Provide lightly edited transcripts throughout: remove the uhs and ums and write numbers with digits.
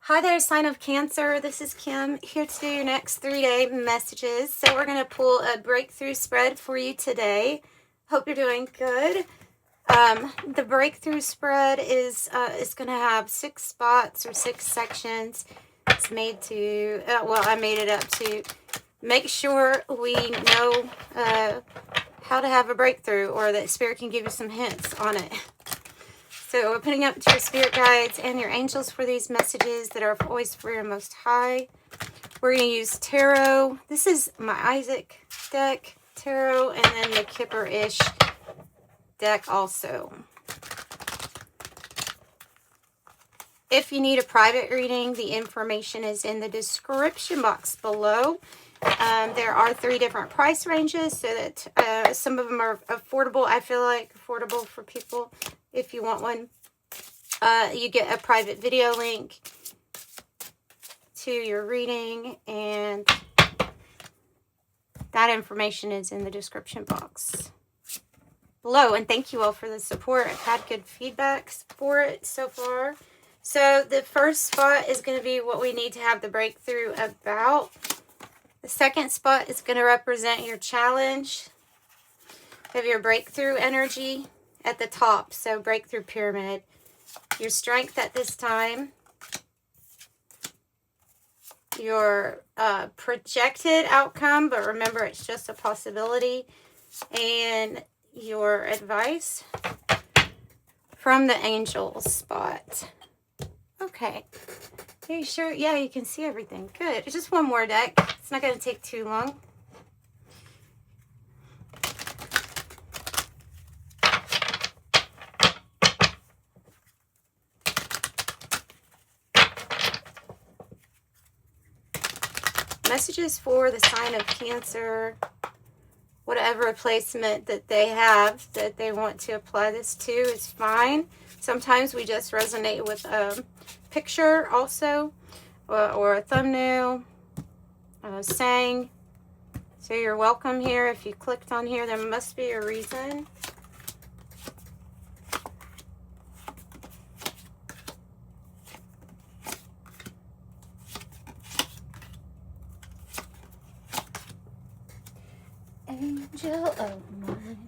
Hi there, sign of Cancer. This is Kim here to do your next 3-day messages. So we're going to pull a breakthrough spread for you today. Hope you're doing good. The breakthrough spread is going to have 6 spots or 6 sections. It's made to, I made it up to make sure we know how to have a breakthrough, or that Spirit can give you some hints on it. So we're putting up to your spirit guides and your angels for these messages that are always for your Most High. We're going to use tarot. This is my Isaac deck, tarot, and then the Kipper-ish deck also. If you need a private reading, the information is in the description box below. There are 3 different price ranges, so that some of them are affordable. I feel like affordable for people. If you want one, you get a private video link to your reading, and that information is in the description box below. And thank you all for the support. I've had good feedbacks for it so far. So the first spot is going to be what we need to have the breakthrough about. The second spot is going to represent your challenge of your breakthrough energy at the top. So breakthrough pyramid. Your strength at this time. Your projected outcome, but remember it's just a possibility. And your advice from the angels spot. Okay. Are you sure? Yeah, you can see everything. Good. Just one more deck. It's not going to take too long. Messages for the sign of Cancer. Whatever placement that they have that they want to apply this to is fine. Sometimes we just resonate with a picture also, or a thumbnail, saying. So you're welcome here. If you clicked on here, there must be a reason. Angel of mine.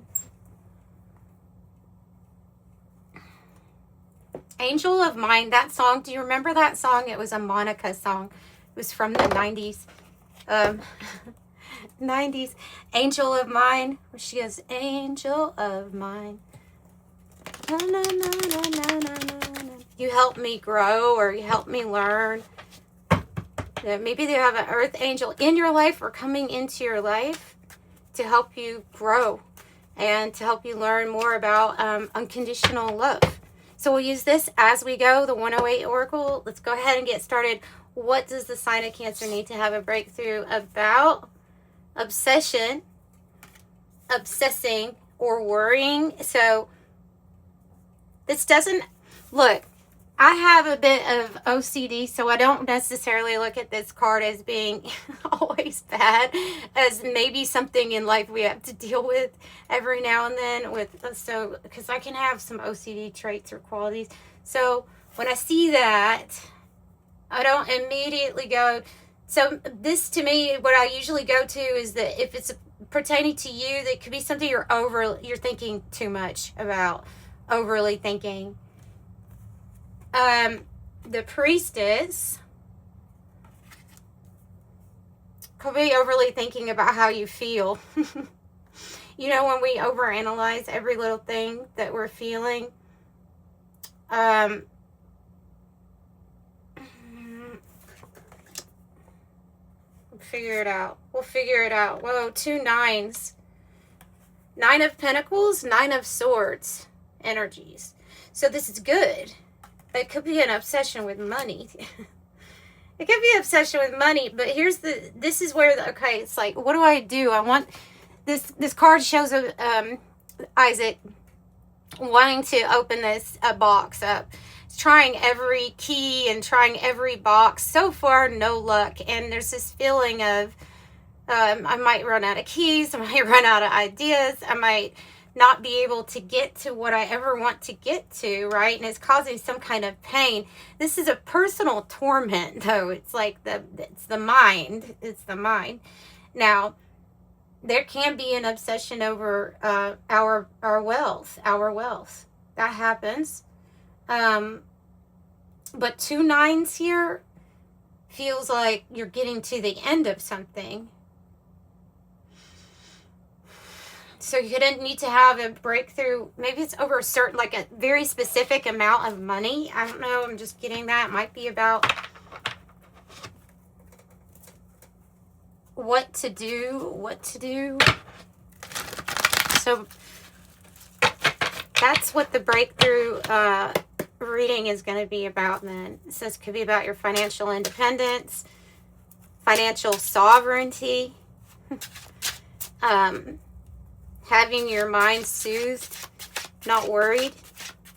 Angel of Mine, that song, do you remember that song? It was a Monica song. It was from the 90s. 90s. Angel of Mine, where she goes, Angel of Mine. Na, na, na, na, na, na, na. You help me grow, or you help me learn. Maybe you have an earth angel in your life or coming into your life to help you grow and to help you learn more about unconditional love. So we'll use this as we go, the 108 Oracle. Let's go ahead and get started. What does the sign of Cancer need to have a breakthrough about? Obsession, obsessing, or worrying. So this doesn't, look, I have a bit of OCD, so I don't necessarily look at this card as being always bad, as maybe something in life we have to deal with every now and then, so because I can have some OCD traits or qualities. So when I see that, I don't immediately go. So this, to me, what I usually go to is that if it's pertaining to you, that could be something you're thinking too much about, overly thinking. The Priestess could be overly thinking about how you feel. You know, when we overanalyze every little thing that we're feeling. Figure it out. We'll figure it out. Whoa, 2 9s. 9 of Pentacles, 9 of Swords energies. So this is good. It could be an obsession with money. It could be an obsession with money, but this is where, okay, it's like, what do I do? I want, this card shows Isaac wanting to open this box up. Trying every key and trying every box. So far, no luck. And there's this feeling of, I might run out of keys. I might run out of ideas. I might not be able to get to what I ever want to get to, right? And it's causing some kind of pain. This is a personal torment, though. It's like it's the mind. It's the mind. Now, there can be an obsession over our wealth. That happens. But 2 9s here feels like you're getting to the end of something. So you didn't need to have a breakthrough. Maybe it's over a certain, like a very specific amount of money. I don't know. I'm just getting that. It might be about what to do. So that's what the breakthrough reading is going to be about then. It says it could be about your financial independence, financial sovereignty, having your mind soothed, not worried,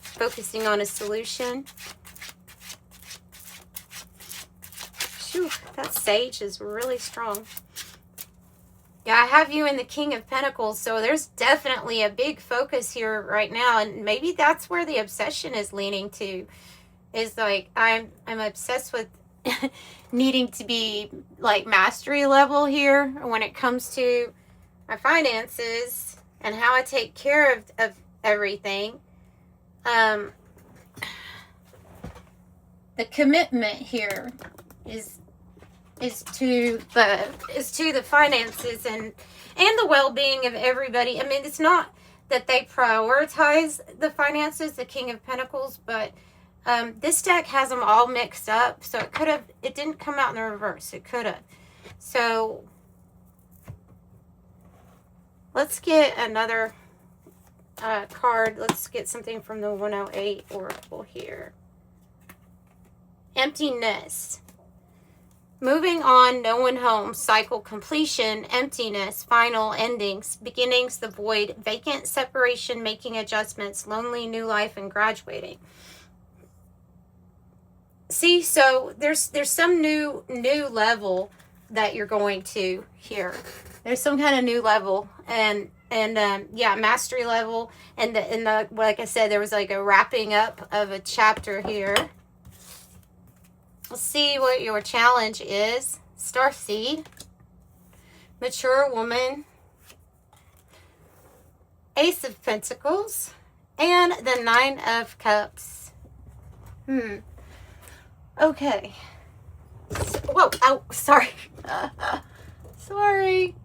focusing on a solution. Phew, that sage is really strong. Yeah, I have you in the King of Pentacles, so there's definitely a big focus here right now, and maybe that's where the obsession is leaning to. Is like I'm obsessed with needing to be like mastery level here when it comes to my finances and how I take care of everything. The commitment here is to the finances and the well-being of everybody. I mean, it's not that they prioritize the finances, the King of Pentacles, but this deck has them all mixed up, so it didn't come out in the reverse. It could have. So let's get another card. Let's get something from the 108 Oracle here. Emptiness. Moving on, no one home, cycle completion, emptiness, final endings, beginnings, the void, vacant, separation, making adjustments, lonely, new life, and graduating. See, so there's some new level that you're going to here. There's some kind of new level, and yeah, mastery level, and the like I said, there was like a wrapping up of a chapter here. Let's see what your challenge is. Starseed, mature woman, Ace of Pentacles, and the 9 of Cups. Okay. Whoa, oh, sorry. Sorry.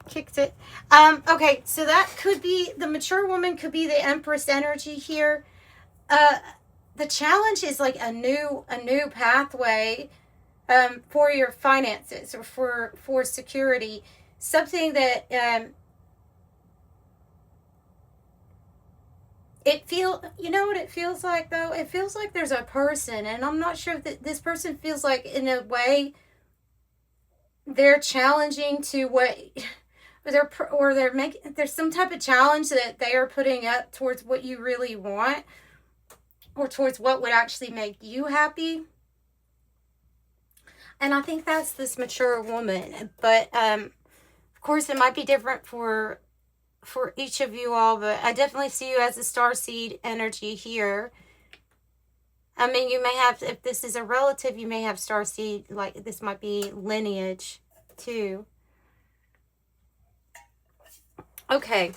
Kicked it. Okay, so that could be, the mature woman could be the Empress energy here. The challenge is like a new pathway for your finances or for security. Something that you know what it feels like though? It feels like there's a person, and I'm not sure if this person feels like in a way they're challenging to what they're making. There's some type of challenge that they are putting up towards what you really want, or towards what would actually make you happy. And I think that's this mature woman. But of course it might be different for each of you all, but I definitely see you as a starseed energy here. I mean, you may have, if this is a relative, you may have starseed, like this might be lineage too. Okay.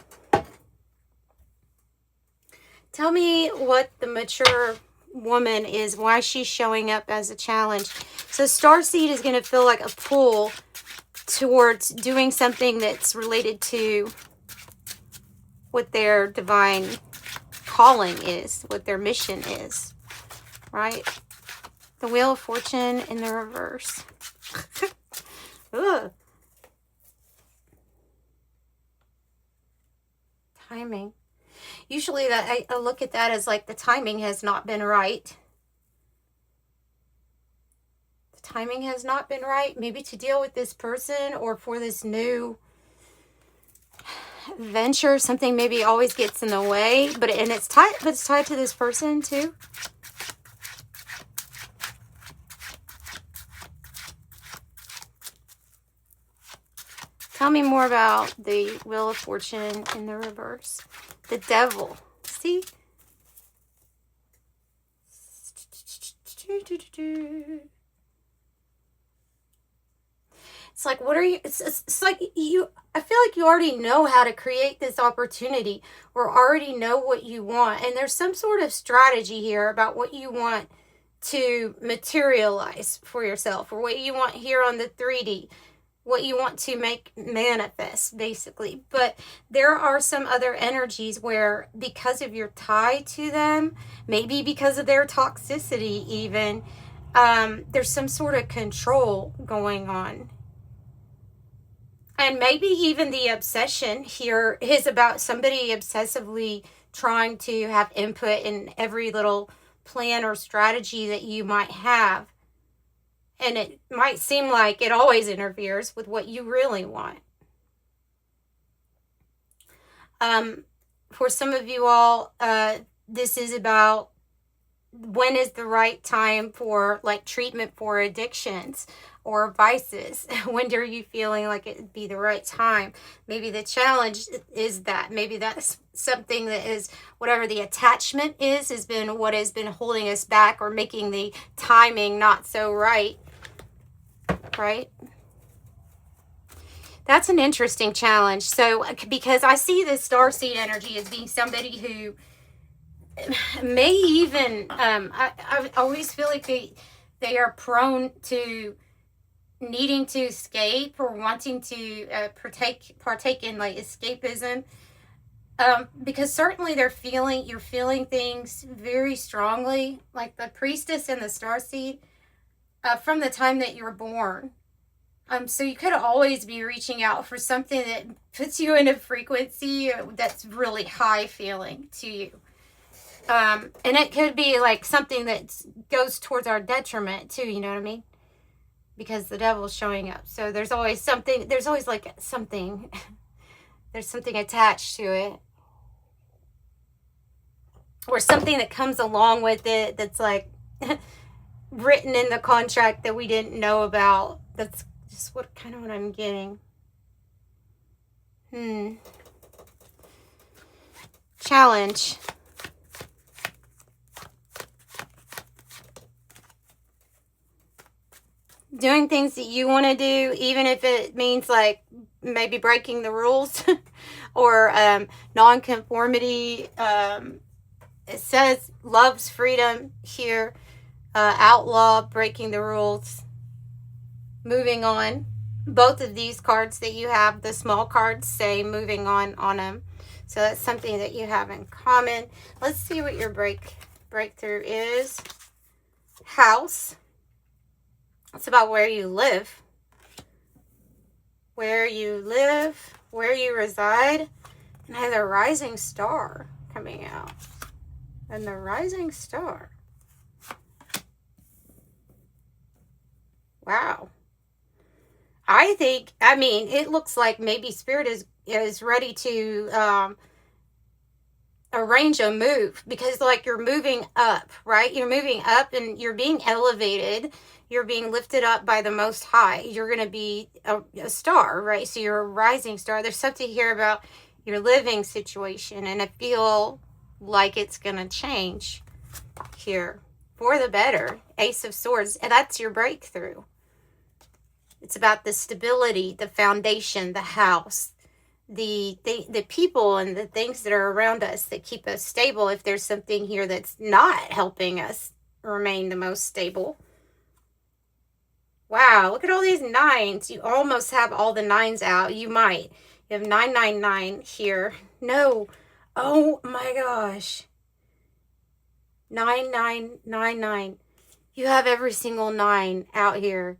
Tell me what the mature woman is, why she's showing up as a challenge. So starseed is going to feel like a pull towards doing something that's related to what their divine calling is, what their mission is, right? The Wheel of Fortune in the reverse. Ugh. Timing. Usually that I look at that as like the timing has not been right. The timing has not been right. Maybe to deal with this person or for this new venture. Something maybe always gets in the way. But it's tied to this person too. Tell me more about the Wheel of Fortune in the reverse. The Devil. See? It's like, what are you, it's like you, I feel like you already know how to create this opportunity or already know what you want. And there's some sort of strategy here about what you want to materialize for yourself, or what you want here on the 3D, what you want to make manifest, basically. But there are some other energies where, because of your tie to them, maybe because of their toxicity even, there's some sort of control going on. And maybe even the obsession here is about somebody obsessively trying to have input in every little plan or strategy that you might have. And it might seem like it always interferes with what you really want. For some of you all, this is about when is the right time for like treatment for addictions or vices. When are you feeling like it'd be the right time? Maybe the challenge is that. Maybe that's something that is, whatever the attachment is, has been what has been holding us back or making the timing not so right. Right? That's an interesting challenge. So, because I see this starseed energy as being somebody who may even, I always feel like they are prone to needing to escape or wanting to partake in like escapism, because certainly you're feeling things very strongly, like the priestess and the starseed, from the time that you were born. So you could always be reaching out for something that puts you in a frequency that's really high feeling to you. And it could be like something that goes towards our detriment too, you know what I mean? Because the devil's showing up. So there's always something, there's something attached to it. Or something that comes along with it that's like written in the contract that we didn't know about. That's just what I'm getting. Challenge. Doing things that you want to do, even if it means like maybe breaking the rules or non-conformity. It says loves freedom here. Outlaw, breaking the rules, moving on. Both of these cards that you have, the small cards, say moving on them. So that's something that you have in common. Let's see what your breakthrough is. House. It's about where you live. Where you live, where you reside. And I have the rising star coming out. And the rising star. Wow. I mean, it looks like maybe Spirit is ready to arrange a move, because like you're moving up, right? You're moving up and you're being elevated. You're being lifted up by the Most High. You're going to be a star, right? So you're a rising star. There's something here about your living situation, and I feel like it's going to change here for the better. Ace of Swords, and that's your breakthrough. It's about the stability, the foundation, the house, the people and the things that are around us that keep us stable. If there's something here that's not helping us remain the most stable. Wow, look at all these nines. You almost have all the nines out. You might. You have 999 here. No. Oh my gosh. 9999. You have every single 9 out here.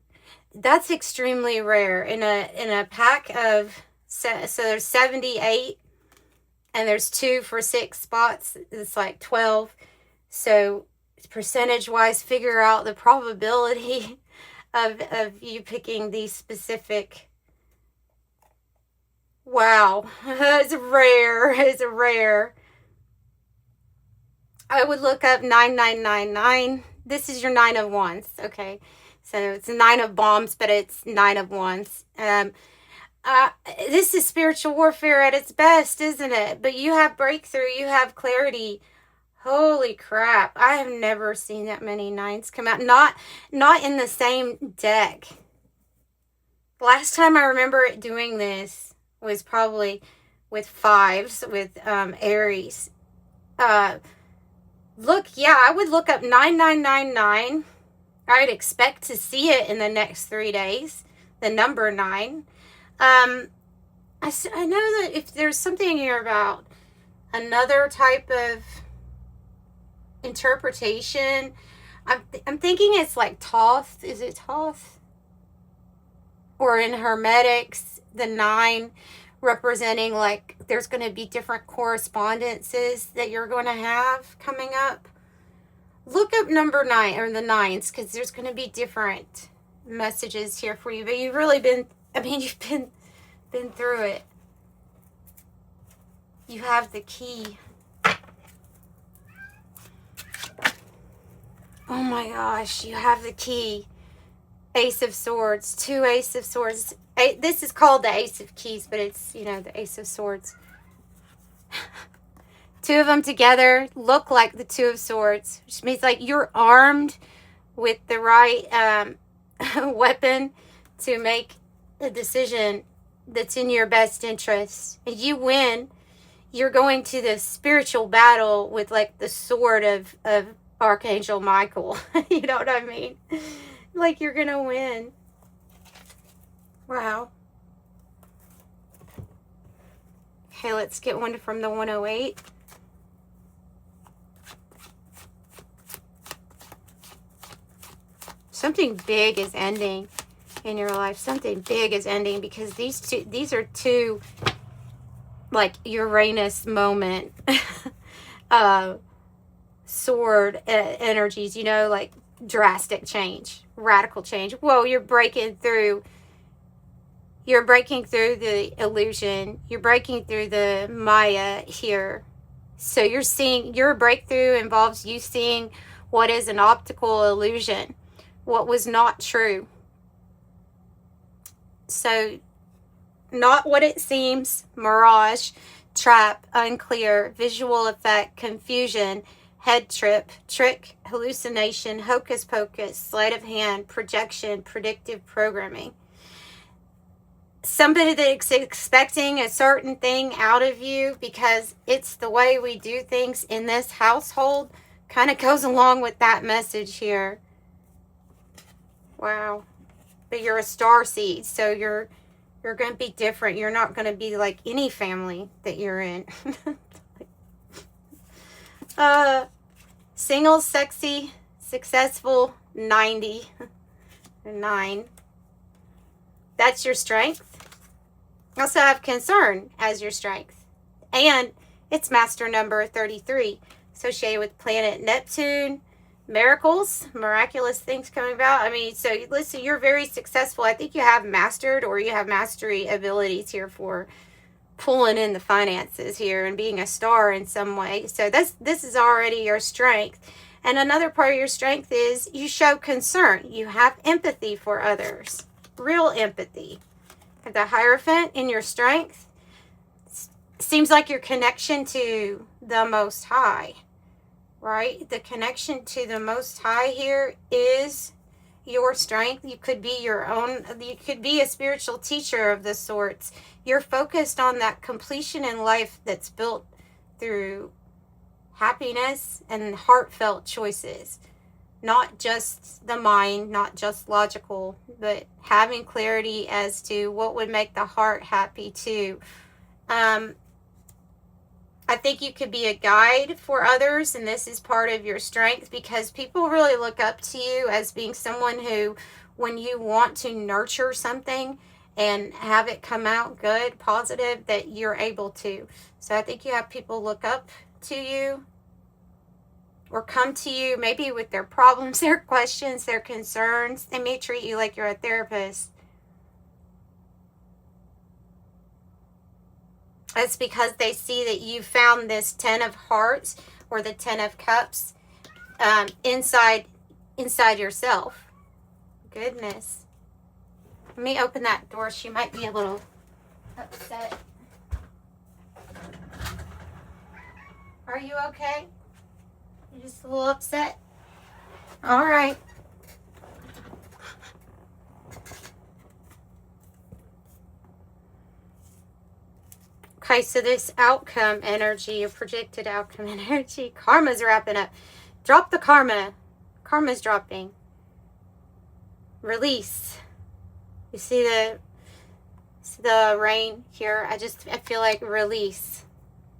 That's extremely rare. In a pack of, so there's 78 and there's 2 for 6 spots. It's like 12. So percentage wise, figure out the probability of you picking these specific. Wow. It's rare. It's rare. I would look up 9999. This is your 9 of Wands. Okay. So it's 9 of Bombs, but it's 9 of Wands. This is spiritual warfare at its best, isn't it? But you have breakthrough, you have clarity. Holy crap. I have never seen that many 9s come out. Not in the same deck. Last time I remember it doing this was probably with 5s, with Aries. Look, yeah, I would look up 9999. I'd expect to see it in the next 3 days. The number 9. I know that if there's something here about another type of interpretation, I'm thinking it's like Thoth. Is it Thoth? Or in Hermetics, the 9 representing like there's going to be different correspondences that you're going to have coming up. Look up number 9 or the 9s, because there's going to be different messages here for you. But you've really been, you've been through it. You have the key. Oh my gosh, you have the key. Ace of Swords, 2 Ace of Swords. This is called the Ace of Keys, but it's, the Ace of Swords. 2 of them together look like the 2 of Swords, which means like you're armed with the right weapon to make a decision that's in your best interest. If you win, you're going to the spiritual battle with like the sword of Archangel Michael. You know what I mean? Like you're gonna win. Wow. Okay, let's get one from the 108. Something big is ending in your life. Something big is ending, because these are 2 like Uranus moment sword energies, like drastic change, radical change. Whoa, you're breaking through the illusion. You're breaking through the Maya here. So you're seeing, your breakthrough involves you seeing what is an optical illusion, what was not true. So not what it seems, mirage, trap, unclear, visual effect, confusion, head trip, trick, hallucination, hocus pocus, sleight of hand, projection, predictive programming. Somebody that's expecting a certain thing out of you because it's the way we do things in this household kind of goes along with that message here. Wow. But you're a starseed, so you're going to be different. You're not going to be like any family that you're in. Single, sexy, successful, 90. 9. That's your strength. You also have concern as your strength. And it's master number 33, associated with planet Neptune. Miracles, miraculous things coming about. So listen, you're very successful. I think you have mastered, or you have mastery abilities here for pulling in the finances here and being a star in some way. So this is already your strength. And another part of your strength is you show concern. You have empathy for others. Real empathy. The Hierophant in your strength seems like your connection to the Most High, right? The connection to the Most High here is your strength. You could be you could be a spiritual teacher of the sorts. You're focused on that completion in life that's built through happiness and heartfelt choices. Not just the mind, not just logical, but having clarity as to what would make the heart happy too. I think you could be a guide for others, and this is part of your strength, because people really look up to you as being someone who, when you want to nurture something and have it come out good, positive, that you're able to. So I think you have people look up to you or come to you maybe with their problems, their questions, their concerns. They may treat you like you're a therapist. It's because they see that you found this 10 of hearts or the 10 of cups inside yourself. Goodness. Let me open that door. She might be a little upset. Are you okay? You're just a little upset? All right. Okay, so this outcome energy, your projected outcome energy, karma's wrapping up. Drop the karma. Karma's dropping. Release. You see the rain here? I feel like release.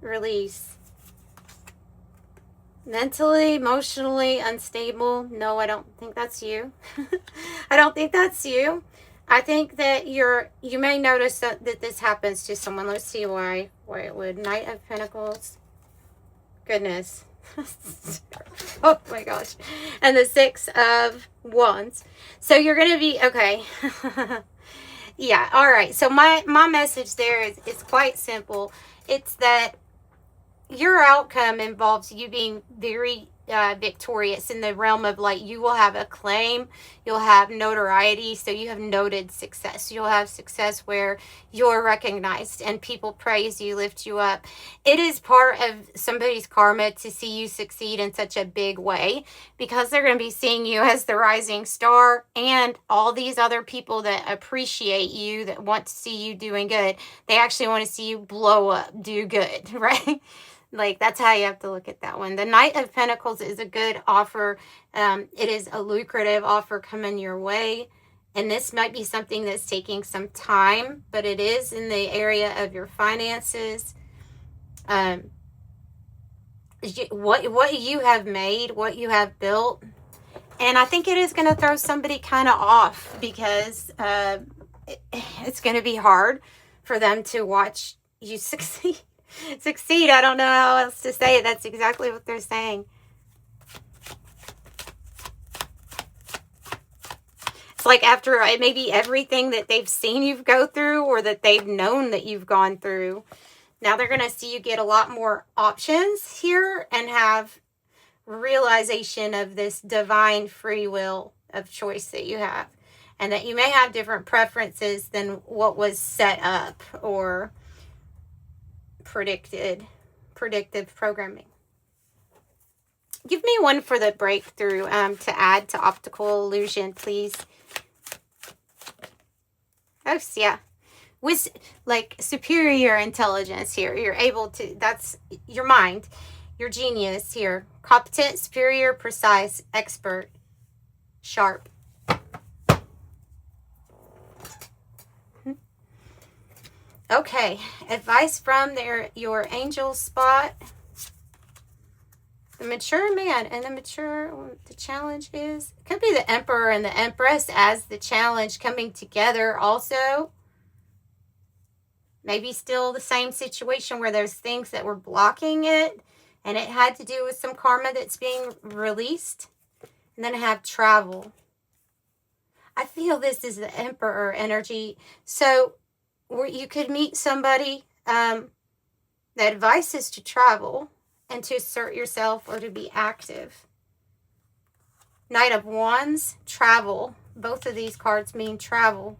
Release. Mentally, emotionally unstable. No, I don't think that's you. I don't think that's you. I think that you may notice that this happens to someone. Let's see why it would. Knight of Pentacles. Goodness. Oh my gosh. And the 6 of Wands. So you're going to be, okay. Yeah, all right. So my message there is quite simple. It's that your outcome involves you being very victorious in the realm of, like, you will have acclaim, you'll have notoriety, so you have noted success. You'll have success where you're recognized and people praise you, lift you up. It is part of somebody's karma to see you succeed in such a big way, because they're going to be seeing you as the rising star, and all these other people that appreciate you, that want to see you doing good, they actually want to see you blow up, do good, right? Like, that's how you have to look at that one. The Knight of Pentacles is a good offer. It is a lucrative offer coming your way. And this might be something that's taking some time, but it is in the area of your finances. What you have made, what you have built. And I think it is going to throw somebody kind of off, because it's going to be hard for them to watch you succeed. I don't know how else to say it. That's exactly what they're saying. It's like after maybe everything that they've seen you go through, or that they've known that you've gone through, now they're going to see you get a lot more options here and have realization of this divine free will of choice that you have, and that you may have different preferences than what was set up or predictive programming. Give me one for the breakthrough to add to optical illusion, please. Oh, yeah. With, like, superior intelligence here. You're able to, that's your mind, your genius here. Competent, superior, precise, expert, sharp. Okay, advice from your angel spot. The mature man and the challenge is, it could be the Emperor and the Empress as the challenge coming together also. Maybe still the same situation where there's things that were blocking it, and it had to do with some karma that's being released. And then I have travel. I feel this is the Emperor energy. So where you could meet somebody, the advice is to travel and to assert yourself or to be active. Knight of Wands, travel. Both of these cards mean travel.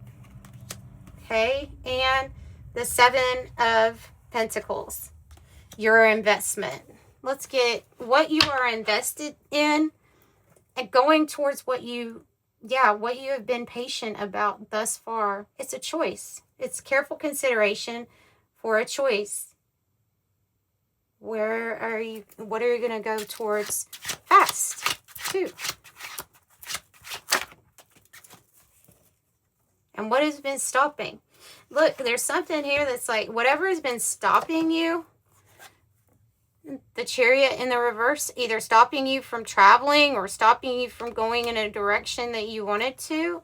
Okay, and the 7 of Pentacles, your investment. Let's get what you are invested in and going towards what you have been patient about thus far. It's a choice. It's careful consideration for a choice. What are you going to go towards fast too? And what has been stopping? Look, there's something here that's like, whatever has been stopping you, the Chariot in the reverse, either stopping you from traveling or stopping you from going in a direction that you wanted to,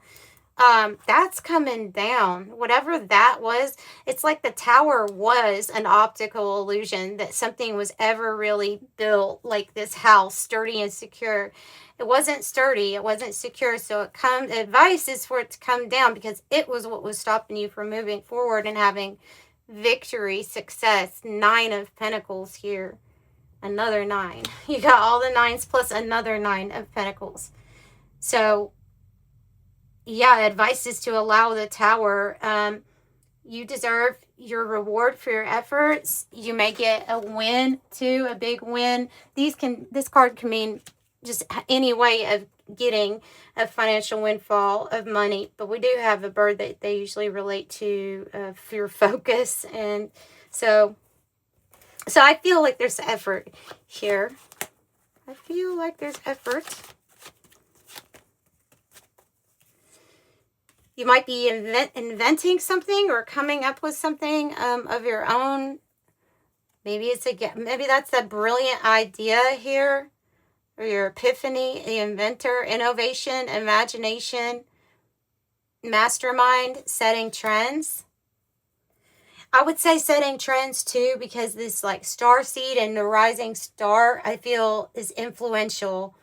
that's coming down. Whatever that was, it's like the tower was an optical illusion that something was ever really built, like this house, sturdy and secure. It wasn't sturdy, it wasn't secure, so advice is for it to come down, because it was what was stopping you from moving forward and having victory, success. 9 of Pentacles here. Another 9. You got all the 9s plus another 9 of Pentacles. So yeah, advice is to allow the tower. You deserve your reward for your efforts. You may get a win too, a big win. This card can mean just any way of getting a financial windfall of money, but we do have a bird that they usually relate to fear focus, and so I feel like there's effort here. I feel like there's effort. You might be inventing something or coming up with something of your own. Maybe that's a brilliant idea here, or your epiphany, the inventor, innovation, imagination, mastermind, setting trends. I would say setting trends too, because this like star seed and the rising star, I feel, is influential.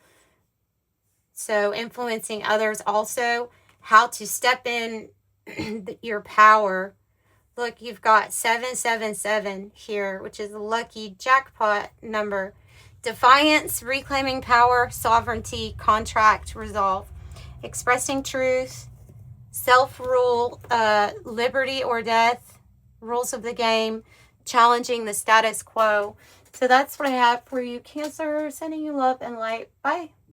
So influencing others also, how to step in your power. Look, you've got 777 here, which is a lucky jackpot number. Defiance, reclaiming power, sovereignty, contract, resolve, expressing truth, self-rule, liberty or death, rules of the game, challenging the status quo. So that's what I have for you, Cancer. Sending you love and light. Bye.